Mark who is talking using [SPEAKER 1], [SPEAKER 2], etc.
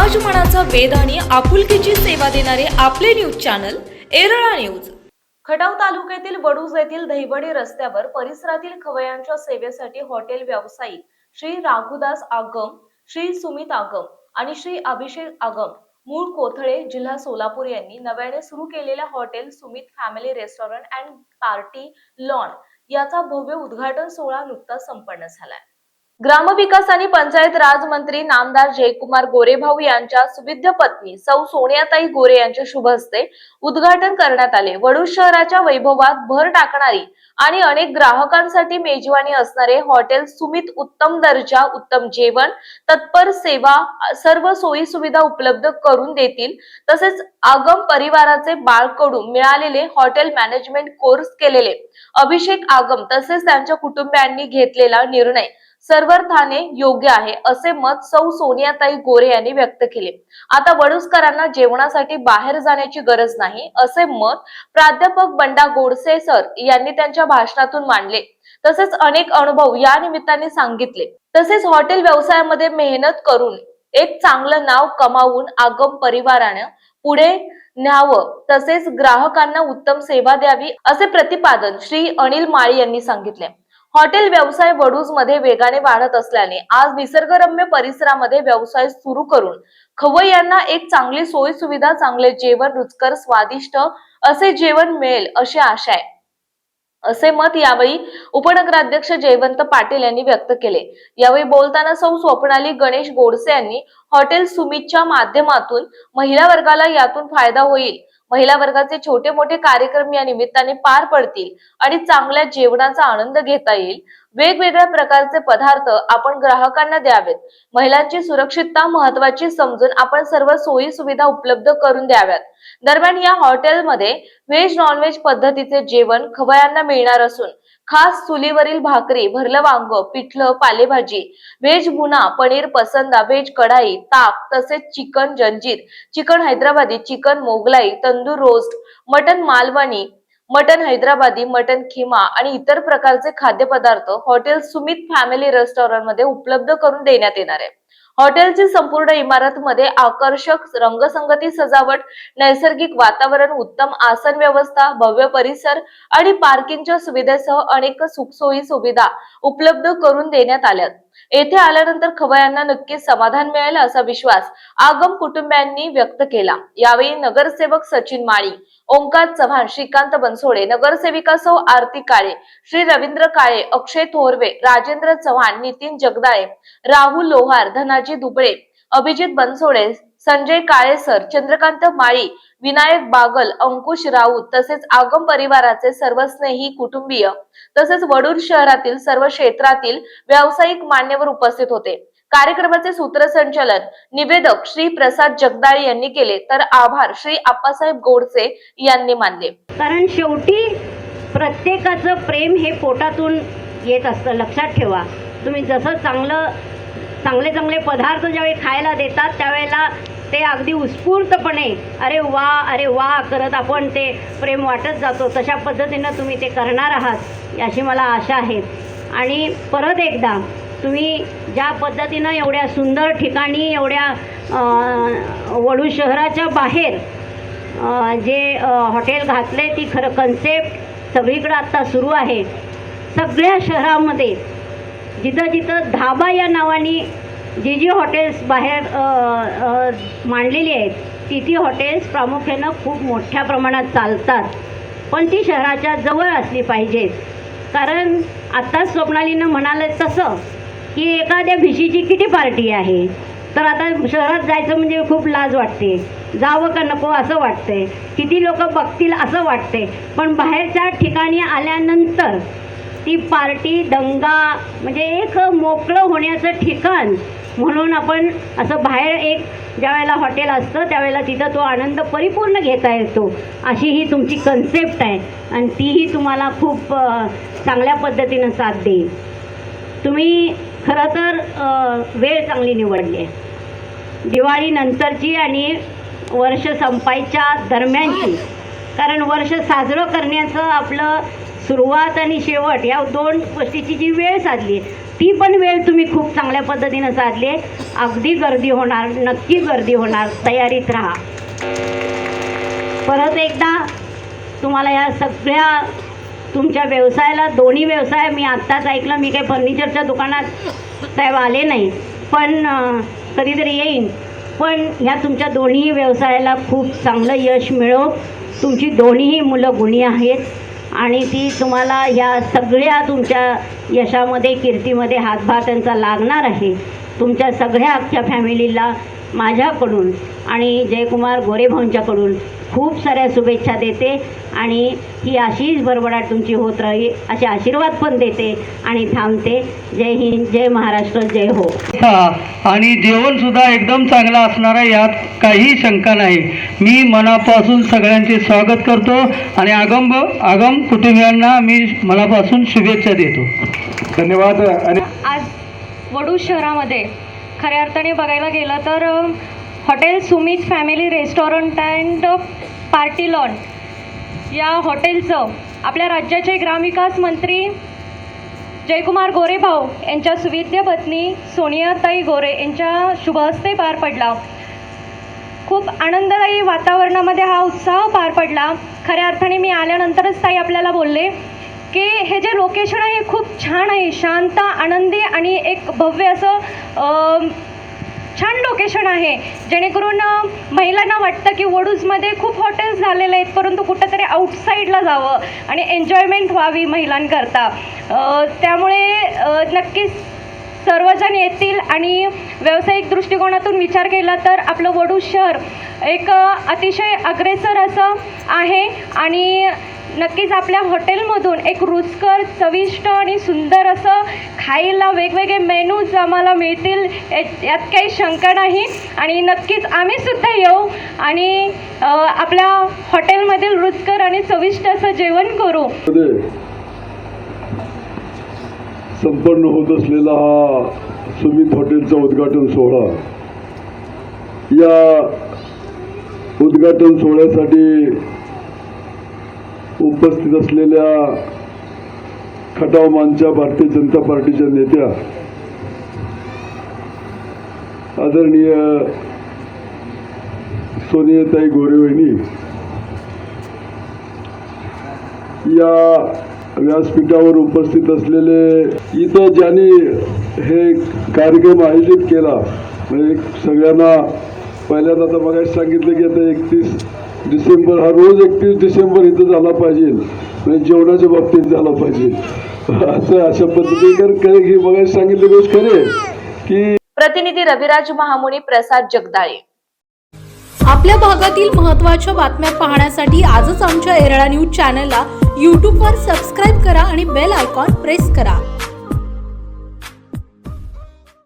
[SPEAKER 1] समाजमनाचा वेध आणि आपुलकीची सेवा देणारे आपले news channel Erala news. Khatav तालुक्यातील वडूज येथील दहिवडी रस्त्यावर परिसरातील खवय्यांच्या सेवेसाठी हॉटेल व्यावसायिक श्री राघुदास आगम, श्री सुमित आगम आणि श्री अभिषेक आगम मूळ कोथळे जिल्हा सोलापूर यांनी नव्याने सुरू केलेल्या hotel Sumit family restaurant and party lawn याचा भव्य उद्घाटन सोहळा नुकताच संपन्न झालाय। ग्रामविकास आणि पंचायत राज मंत्री नामदार जयकुमार गोरेभाऊ यांच्या सुविद्य पत्नी सौ सोनियाताई गोरे यांच्या शुभ हस्ते उद्घाटन करण्यात आले। वडूज शहराच्या वैभवात भर टाकणारी आणि अनेक ग्राहकांसाठी मेजवानी असणारे हॉटेल सुमित उत्तम दर्जा, उत्तम जेवण, तत्पर सेवा, सर्व सोयी सुविधा उपलब्ध करून देतील। तसेच आगम परिवाराचे बाळकडून मिळालेले हॉटेल मॅनेजमेंट कोर्स केलेले अभिषेक आगम तसेच त्यांच्या कुटुंबियांनी घेतलेला निर्णय सर्वार्थाने योग्य आहे असे मत सौ सोनियाताई गोरे यांनी व्यक्त केले। आता वडूजकरांना जेवणासाठी बाहेर जाण्याची गरज नाही असे मत प्राध्यापक बंडा गोडसे सर यांनी त्यांच्या भाषणातून मांडले। तसेच अनेक अनुभव या निमित्ताने सांगितले। तसेच हॉटेल व्यवसायामध्ये मेहनत करून एक चांगलं नाव कमावून आगम परिवाराने पुढे न्यावं, तसेच ग्राहकांना उत्तम सेवा द्यावी असे प्रतिपादन श्री अनिल माळी यांनी सांगितले। हॉटेल व्यवसाय वडूज मध्ये वेगाने वाढत असल्याने आज निसर्गरम्य परिसरामध्ये व्यवसाय सुरू करून खवय्यांना एक चांगली सोयी सुविधा, चांगले जेवण, रुचकर स्वादिष्ट असे जेवण मिळेल अशी आशा आहे असे मत यावेळी उपनगराध्यक्ष जयवंत पाटील यांनी व्यक्त केले। यावेळी बोलताना सौ स्वप्नाली गणेश गोडसे यांनी हॉटेल सुमितच्या माध्यमातून महिला वर्गाला यातून फायदा होईल, महिला वर्गाचे छोटे मोठे कार्यक्रम या निमित्ताने पार पडतील आणि चांगल्या जेवणाचा आनंद घेता येईल। वेगवेगळ्या प्रकारचे पदार्थ आपण ग्राहकांना द्यावेत। महिलांची सुरक्षितता महत्त्वाची समजून आपण सर्व सोयी सुविधा उपलब्ध करून द्याव्यात। दरम्यान या हॉटेलमध्ये व्हेज नॉनव्हेज पद्धतीचे जेवण खवय्यांना मिळणार असून खास चुलीवरील भाकरी, भरलं वांग, पिठलं, पालेभाजी, व्हेज भुना, पनीर पसंदा, व्हेज कढाई, ताक तसेच चिकन जंजीर, chicken Hyderabadi, chicken Mughlai, tandoor roast, mutton Malvani, mutton Hyderabadi, mutton keema आणि इतर प्रकारचे खाद्यपदार्थ हॉटेल सुमित फॅमिली रेस्टॉरंट मध्ये उपलब्ध करून देण्यात येणार आहे। हॉटेलची संपूर्ण इमारत मध्ये आकर्षक रंगसंगती सजावट, नैसर्गिक वातावरण, उत्तम आसन व्यवस्था, भव्य परिसर आणि पार्किंगच्या सुविधेसह अनेक सुखसोयी सुविधा उपलब्ध करून देण्यात आल्यात। येथे आल्यानंतर खवय्यांना नक्कीच समाधान मिळेल असा विश्वास आगम कुटुंबियांनी व्यक्त केला। यावेळी नगरसेवक सचिन माळी, ओंकार चव्हाण, श्रीकांत बनसोडे, नगरसेविका सौ आरती काळे, श्री रवींद्र काळे, अक्षय थोरवे, राजेंद्र चव्हाण, नितीन जगदाळे, राहुल लोहार, धनाजी दुबळे, अभिजित बनसोडे, संजय काळेसर, चंद्रकांत माळी, विनायक बागल, अंकुश राऊत तसेच आगम परिवाराचे सर्व स्नेही कुटुंबीय तसेच वडूज शहरातील सर्व क्षेत्रातील व्यावसायिक मान्यवर उपस्थित होते। कार्यक्रमाचे सूत्रसंचालन निवेदक श्री प्रसाद जगदाळे यांनी केले तर आभार श्री आप्पासाहेब गोडसे यांनी मानले।
[SPEAKER 2] कारण शेवटी प्रत्येकाचं प्रेम हे पोटातून येत असतं, लक्षात ठेवा। तुम्ही जसं चांगले पदार्थ ज्यावेळी खायला देतात त्यावेळेला ते अगदी उत्स्फूर्तपणे अरे वा करत आपण ते प्रेम वाटत जातो। तशा पद्धतीनं तुम्ही ते करणार आहात याची मला आशा आहे। आणि परत एकदा तुम्ही ज्या पद्धतीनं एवढ्या सुंदर ठिकाणी, एवढ्या वडूज शहराच्या बाहेर जे हॉटेल घातले ती खरं कन्सेप्ट सगळीकडे आता सुरू आहे। सगळ्या शहरामध्ये जिथं धाबा या नावाने जी हॉटेल्स बाहेर मांडलेली आहेत ती हॉटेल्स प्रामुख्यानं खूप मोठ्या प्रमाणात चालतात, पण ती शहराच्या जवळ असली पाहिजेत। कारण आत्ताच स्वप्नालीनं म्हणाले तसं की एखाद्या भिशीची किटी पार्टी आहे तर आता शहरात जायचं म्हणजे खूप लाज वाटते, जावं का नको असं वाटतंय, किती लोक बघतील असं वाटते। पण बाहेरच्या ठिकाणी आल्यानंतर ती पार्टी, दंगा म्हणजे एक मोकळं होण्याचं ठिकाण म्हणून आपण असं बाहेर एक ज्या वेळेला हॉटेल असतं त्यावेळेला तिथं तो आनंद परिपूर्ण घेता येतो, अशी ही तुमची कन्सेप्ट आहे आणि तीही तुम्हाला खूप चांगल्या पद्धतीनं साथ देईल। तुम्ही खरं तर वेळ चांगली निवडली आहे, दिवाळीनंतरची आणि वर्ष संपायच्या दरम्यानची। कारण वर्ष साजरं करण्याचं आपलं सुरुवात आणि शेवट या दोन गोष्टीची जी वेळ साधली ती पण वेळ तुम्ही खूप चांगल्या पद्धतीनं साधली आहे. अगदी गर्दी होणार, नक्की गर्दी होणार, तयारीत राहा. परत एकदा तुम्हाला या सगळ्या तुमच्या व्यवसायाला, दोन्ही व्यवसाय, मी आत्ताच ऐकलं, मी काही फर्निचरच्या दुकानात साहेब आले नाही, पण कधीतरी येईन, पण ह्या तुमच्या दोन्ही व्यवसायाला खूप चांगलं यश मिळो. तुमची दोन्हीही मुलं गुणी आहेत आणि ती तुम्हाला ह्या सगळ्या तुमच्या यशामध्ये, कीर्तीमध्ये हातभार त्यांचा लागणार आहे. तुमच्या सगळ्या अख्ख्या फॅमिलीला माझ्याकडून आणि जयकुमार गोरे भाऊंच्याकडून खूप साऱ्या शुभेच्छा देते आणि ही अशीच भरभराट तुमची होत राहील असे आशीर्वाद पण देते आणि थांबते. जय हिंद, जय महाराष्ट्र, जय हो.
[SPEAKER 3] आणि जेवण सुद्धा एकदम चांगलं असणार आहे, यात काही शंका नाही. मी मनापासून सगळ्यांचे स्वागत करतो आणि आगम कुटुंबियांना मी मनापासून शुभेच्छा देतो. धन्यवाद. आणि
[SPEAKER 4] आज वडूज शहरामध्ये खऱ्या अर्थाने बघायला गेलं तर hotel Sumit family restaurant and party lawn या हॉटेलचं आपल्या राज्याचे ग्रामविकास मंत्री जयकुमार गोरे भाऊ यांच्या सुविद्य पत्नी सोनियाताई गोरे यांच्या शुभहस्ते पार पडला. खूप आनंददायी वातावरणामध्ये हा उत्सव पार पडला. खऱ्या अर्थाने मी आल्यानंतरच ताई आपल्याला बोलले की हे जे लोकेशन आहे खूप छान आहे, शांत, आनंदी आणि एक भव्य असं छान लोकेशन आहे, जेणेकरून महिलांना वाटतं की वडूजमध्ये खूप हॉटेल्स झालेले आहेत, परंतु कुठंतरी आउटसाईडला जावं आणि एन्जॉयमेंट व्हावी महिलांकरता. त्यामुळे नक्कीच सर्वजण येतील आणि व्यावसायिक दृष्टिकोनातून विचार केला तर आपलं वडूज शहर एक अतिशय अग्रेसर असं आहे आणि नक्कीच आपल्या हॉटेलमधून एक रुचकर, चविष्ट आणि सुंदर असं खायला वेगवेगळे मेनूज आम्हाला मिळतील यात काही शंका नाही. आणि नक्कीच आम्ही सुद्धा येऊ आणि आपल्या हॉटेलमधील रुचकर आणि चविष्ट असं जेवण करू.
[SPEAKER 5] संपन्न होत असलेला हा सुमित हॉटेलचा उद्घाटन सोहळा, या उद्घाटन सोहळ्यासाठी उपस्थित असलेल्या खटाव मानच्या भारतीय जनता पार्टीच्या नेत्या आदरणीय सोनियाताई गोरे वहिनी, या व्यासपीठावर उपस्थित असलेले, इथं ज्यांनी हे कार्यक्रम आयोजित केला, म्हणजे सगळ्यांना पहिल्यांदा आता मगाशी सांगितलं की आता 31 डिसेंबर हा रोज 31 डिसेंबर इथं झाला पाहिजे, म्हणजे जेवणाच्या बाबतीत झाला पाहिजे असं अशा पद्धतीने की मगाशी सांगितली गोष्ट खरे की.
[SPEAKER 1] प्रतिनिधी रविराज महामुनी, प्रसाद जगदाळे.
[SPEAKER 6] आपल्या भागातील महत्त्वाच्या बातम्या पाहण्यासाठी आजच आमच्या एरळा न्यूज चॅनलला यूट्यूबवर सबस्क्राईब करा आणि बेल आयकॉन प्रेस करा.